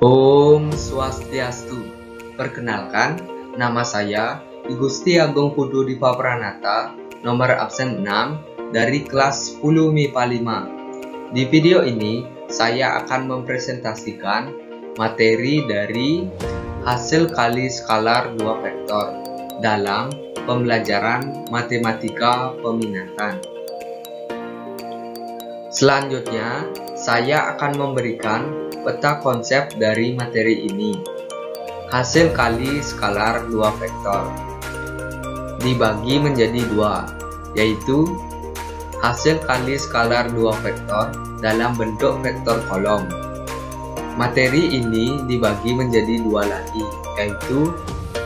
Om Swastiastu. Perkenalkan, nama saya I Gusti Agung Putu Dipa Pranata, nomor absen 6 dari kelas 10 MIPA 5. Di video ini, saya akan mempresentasikan materi dari hasil kali skalar dua vektor dalam pembelajaran matematika peminatan. Selanjutnya, saya akan memberikan peta konsep dari materi ini. Hasil kali skalar dua vektor dibagi menjadi dua, yaitu hasil kali skalar dua vektor dalam bentuk vektor kolom. Materi ini dibagi menjadi dua lagi, yaitu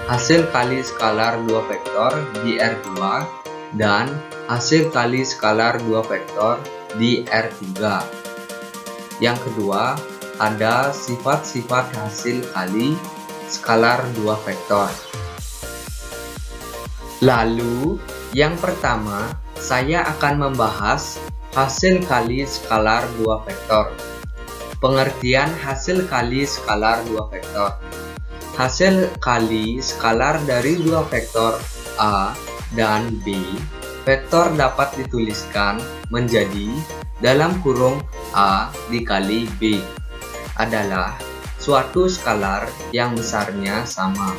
hasil kali skalar dua vektor di R2 dan hasil kali skalar dua vektor di R3. Yang kedua, ada sifat-sifat hasil kali skalar dua vektor. Lalu, yang pertama, saya akan membahas hasil kali skalar dua vektor. Pengertian hasil kali skalar dua vektor. Hasil kali skalar dari dua vektor A dan B, vektor dapat dituliskan menjadi dalam kurung A dikali B adalah suatu skalar yang besarnya sama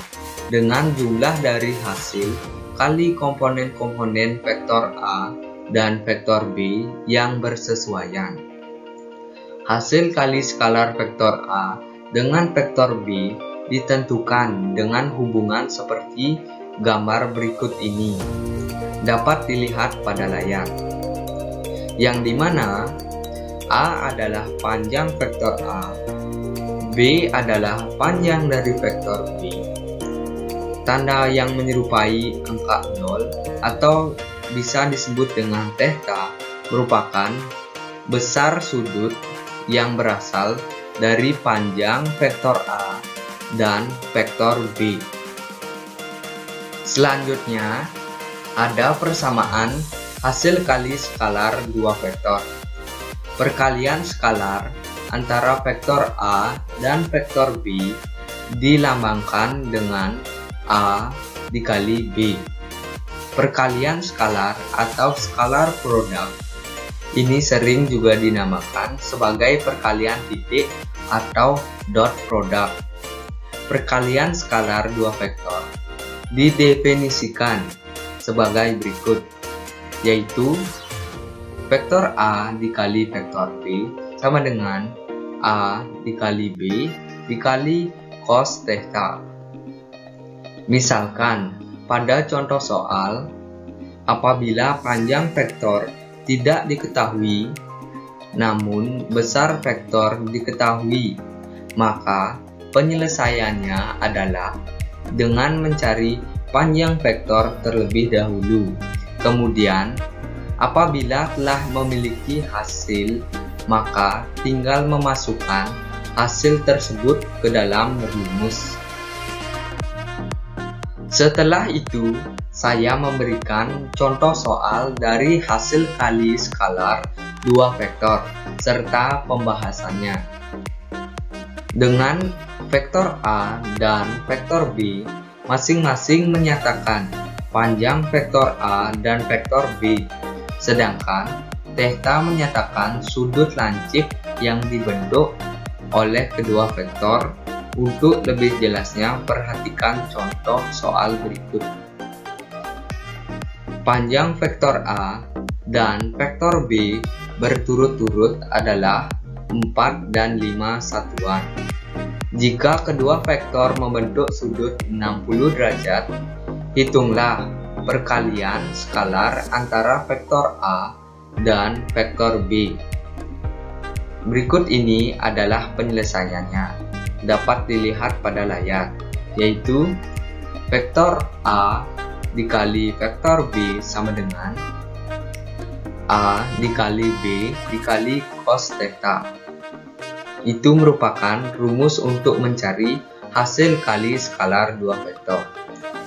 dengan jumlah dari hasil kali komponen-komponen vektor A dan vektor B yang bersesuaian. Hasil kali skalar vektor A dengan vektor B ditentukan dengan hubungan seperti gambar berikut ini. Dapat dilihat pada layar, yang dimana A adalah panjang vektor A, B adalah panjang dari vektor B. Tanda yang menyerupai angka 0 atau bisa disebut dengan theta merupakan besar sudut yang berasal dari panjang vektor A dan vektor B. Selanjutnya, ada persamaan hasil kali skalar dua vektor. Perkalian skalar antara vektor A dan vektor B dilambangkan dengan A dikali B. Perkalian skalar atau skalar produk ini sering juga dinamakan sebagai perkalian titik atau dot product. Perkalian skalar dua vektor didefinisikan sebagai berikut, yaitu vektor A dikali vektor B sama dengan A dikali B dikali cos theta. Misalkan, pada contoh soal, apabila panjang vektor tidak diketahui, namun besar vektor diketahui, maka penyelesaiannya adalah dengan mencari panjang vektor terlebih dahulu. Kemudian, apabila telah memiliki hasil, maka tinggal memasukkan hasil tersebut ke dalam rumus. Setelah itu, saya memberikan contoh soal dari hasil kali skalar dua vektor serta pembahasannya. Dengan vektor A dan vektor B masing-masing menyatakan panjang vektor A dan vektor B, sedangkan theta menyatakan sudut lancip yang dibentuk oleh kedua vektor. Untuk lebih jelasnya, perhatikan contoh soal berikut. Panjang vektor A dan vektor B berturut-turut adalah 4 dan 5 satuan. Jika kedua vektor membentuk sudut 60 derajat, hitunglah perkalian skalar antara vektor A dan vektor B. Berikut ini adalah penyelesaiannya. Dapat dilihat pada layar, yaitu vektor A dikali vektor B sama dengan A dikali B dikali cos theta. Itu merupakan rumus untuk mencari hasil kali skalar dua vektor.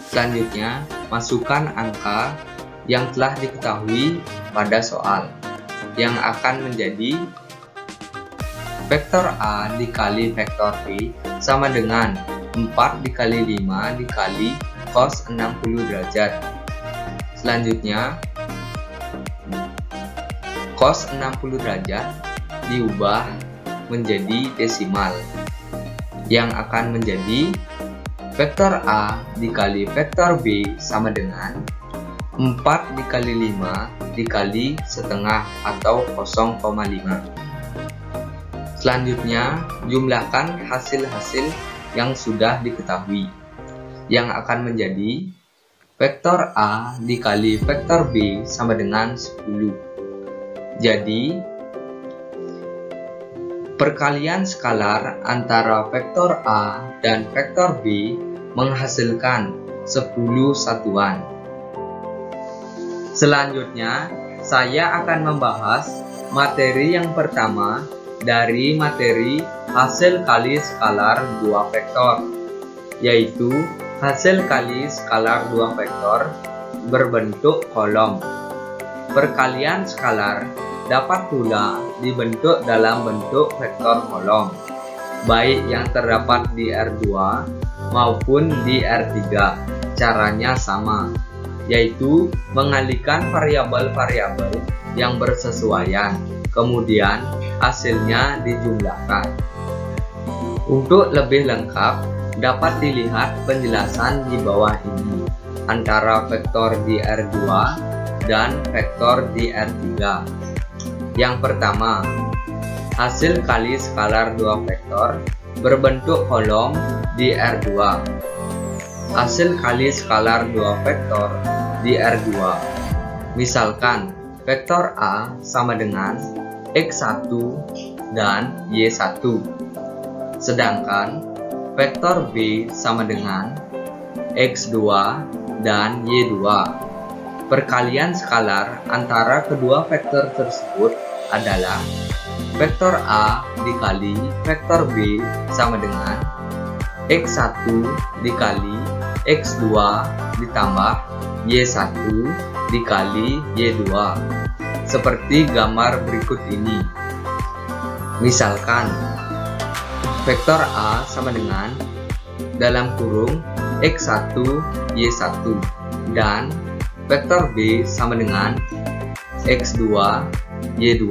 Selanjutnya, masukkan angka yang telah diketahui pada soal, yang akan menjadi vektor A dikali vektor B sama dengan 4 dikali 5 dikali cos 60 derajat. Selanjutnya, cos 60 derajat diubah menjadi desimal, yang akan menjadi vektor A dikali vektor B sama dengan 4 dikali 5 dikali setengah atau 0,5. Selanjutnya, jumlahkan hasil-hasil yang sudah diketahui, yang akan menjadi vektor A dikali vektor B sama dengan 10. Jadi, perkalian skalar antara vektor A dan vektor B menghasilkan 10 satuan. Selanjutnya, saya akan membahas materi yang pertama dari materi hasil kali skalar dua vektor, yaitu hasil kali skalar dua vektor berbentuk kolom. Perkalian skalar dapat pula dibentuk dalam bentuk vektor kolom, baik yang terdapat di R2 maupun di R3. Caranya sama, yaitu mengalihkan variabel-variabel yang bersesuaian, kemudian hasilnya dijumlahkan. Untuk lebih lengkap, dapat dilihat penjelasan di bawah ini antara vektor di R2 dan vektor di R3. Yang pertama, hasil kali skalar dua vektor berbentuk kolom di R2. Hasil kali skalar dua vektor di R2. Misalkan, vektor A sama dengan X1 dan Y1. Sedangkan vektor B sama dengan X2 dan Y2. Perkalian skalar antara kedua vektor tersebut adalah vektor A dikali vektor B sama dengan X1 dikali X2 ditambah Y1 dikali Y2. Seperti gambar berikut ini. Misalkan, vektor A sama dengan dalam kurung X1 Y1 dan vektor B sama dengan X2 Y2.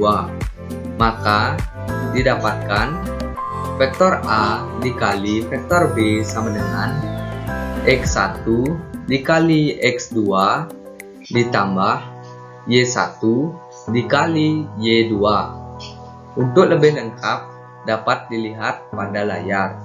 Maka didapatkan vektor A dikali vektor B sama dengan X1 dikali X2 ditambah Y1 dikali Y2. Untuk lebih lengkap dapat dilihat pada layar.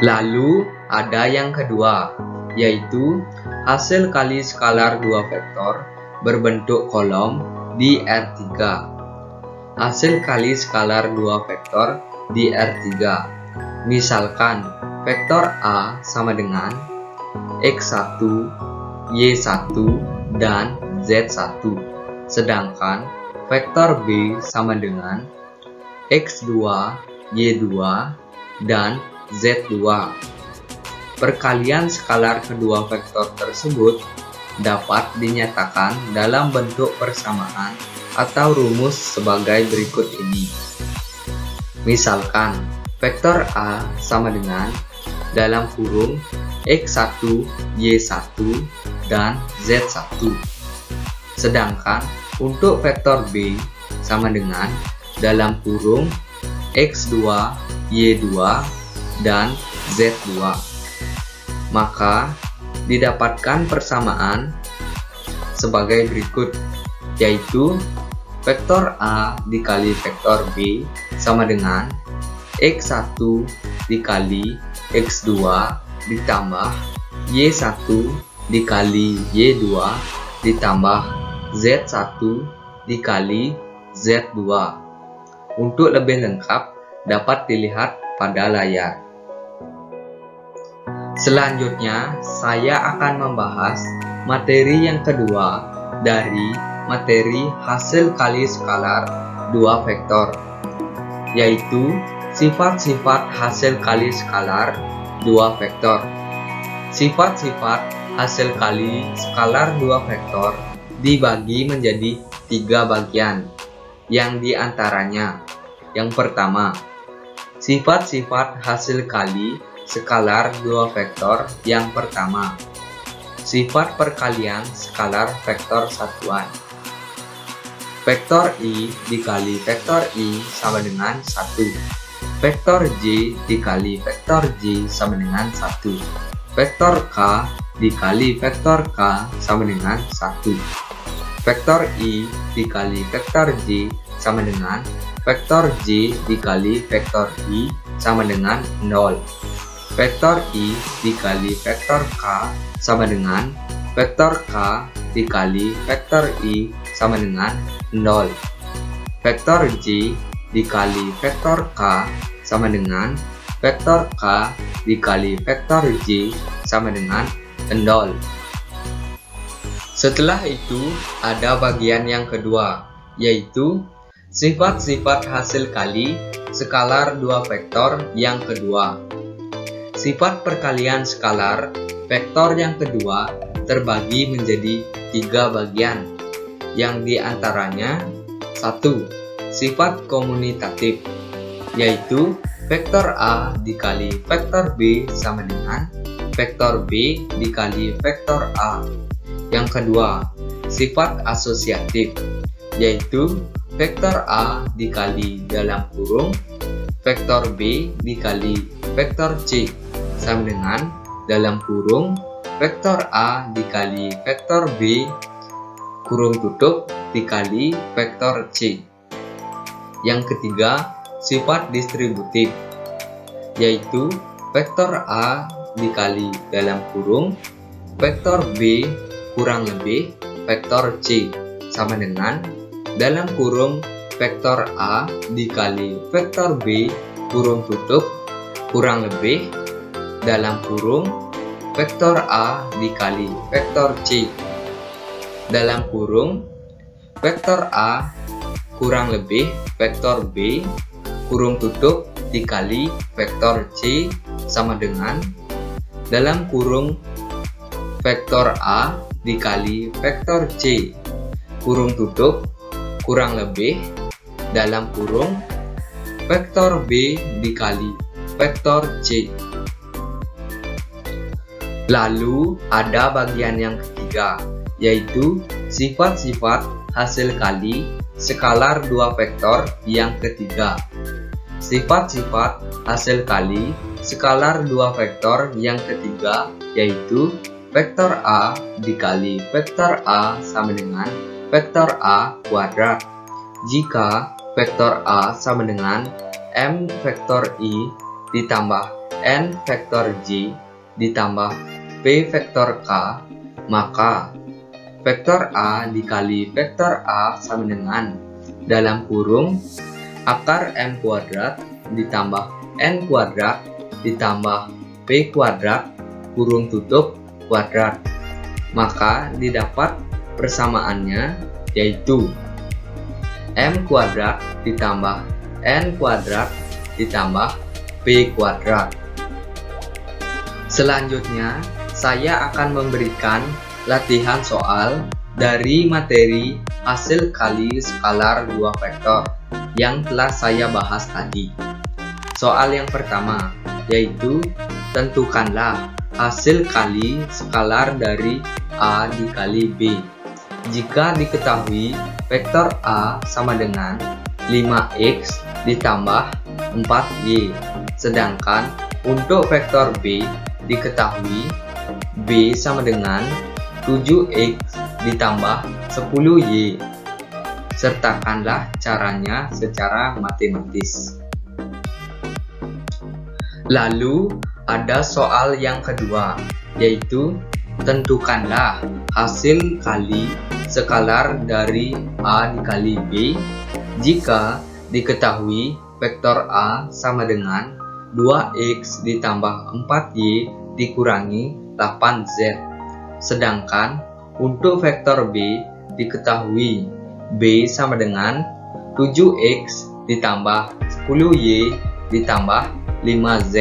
Lalu ada yang kedua, yaitu hasil kali skalar dua vektor berbentuk kolom di R3. Hasil kali skalar dua vektor di R3. Misalkan vektor A sama dengan X1, Y1 dan Z1, sedangkan vektor B sama dengan X2, Y2 dan Z2. Perkalian skalar kedua vektor tersebut dapat dinyatakan dalam bentuk persamaan atau rumus sebagai berikut ini. Misalkan, vektor A sama dengan dalam kurung X1, Y1 dan Z1. Sedangkan untuk vektor B sama dengan dalam kurung X2, Y2 dan Z2. Maka didapatkan persamaan sebagai berikut, yaitu vektor A dikali vektor B sama dengan X1 dikali X2 ditambah Y1 dikali Y2 ditambah Z1 dikali Z2. Untuk lebih lengkap dapat dilihat pada layar. Selanjutnya, saya akan membahas materi yang kedua dari materi hasil kali skalar dua vektor, yaitu sifat-sifat hasil kali skalar dua vektor. Sifat-sifat hasil kali skalar dua vektor dibagi menjadi 3 bagian, yang diantaranya Yang pertama, sifat-sifat hasil kali skalar dua vektor yang pertama. Sifat perkalian skalar vektor satuan. Vektor I dikali vektor I sama dengan 1. Vektor J dikali vektor J sama dengan 1. Vektor K dikali vektor K sama dengan 1. Vektor I dikali vektor J sama dengan vektor J dikali vektor I sama dengan 0. Vektor I dikali vektor K sama dengan vektor K dikali vektor I sama dengan 0. Vektor J dikali vektor K sama dengan vektor K dikali vektor J sama dengan 0. Setelah itu ada bagian yang kedua, yaitu sifat-sifat hasil kali skalar dua vektor yang kedua. Sifat perkalian skalar vektor yang kedua terbagi menjadi 3 bagian, yang diantaranya 1. Sifat komutatif, yaitu vektor A dikali vektor B sama dengan vektor B dikali vektor A. Yang kedua, sifat asosiatif, yaitu vektor A dikali dalam kurung vektor B dikali vektor C sama dengan dalam kurung vektor A dikali vektor B kurung tutup dikali vektor C. Yang ketiga, sifat distributif, yaitu vektor A dikali dalam kurung vektor B kurang lebih vektor C sama dengan dalam kurung vektor A dikali vektor B kurung tutup kurang lebih dalam kurung vektor A dikali vektor C dalam kurung vektor A kurang lebih vektor B kurung tutup dikali vektor C sama dengan dalam kurung vektor A dikali vektor C kurung tutup kurang lebih dalam kurung vektor B dikali vektor C. Lalu ada bagian yang ketiga, yaitu sifat-sifat hasil kali skalar dua vektor yang ketiga. Sifat-sifat hasil kali skalar dua vektor yang ketiga yaitu vektor A dikali vektor A sama dengan vektor A kuadrat. Jika vektor A sama dengan M vektor I ditambah N vektor J ditambah P vektor K, maka vektor A dikali vektor A sama dengan dalam kurung akar M kuadrat ditambah N kuadrat ditambah P kuadrat kurung tutup kuadrat. Maka didapat persamaannya, yaitu M kuadrat ditambah N kuadrat ditambah P kuadrat. Selanjutnya, saya akan memberikan latihan soal dari materi hasil kali skalar dua vektor yang telah saya bahas tadi. Soal yang pertama, yaitu tentukanlah hasil kali skalar dari A dikali B. Jika diketahui vektor A sama dengan 5x ditambah 4y, sedangkan untuk vektor B diketahui B sama dengan 7x ditambah 10y. Sertakanlah caranya secara matematis. Lalu ada soal yang kedua, yaitu tentukanlah hasil kali skalar dari A dikali B jika diketahui vektor A sama dengan 2x ditambah 4y dikurangi 8z. Sedangkan untuk vektor B diketahui B sama dengan 7x ditambah 10y ditambah 5z.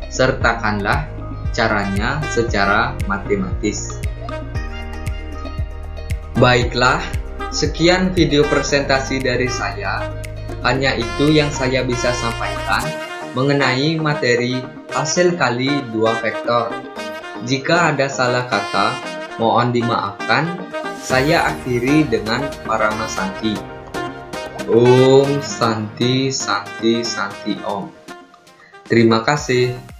Sertakanlah caranya secara matematis. Baiklah, sekian video presentasi dari saya. Hanya itu yang saya bisa sampaikan mengenai materi hasil kali dua vektor. Jika ada salah kata, mohon dimaafkan. Saya akhiri dengan Parama Santi. Om Santi Santi Santi Om. Terima kasih.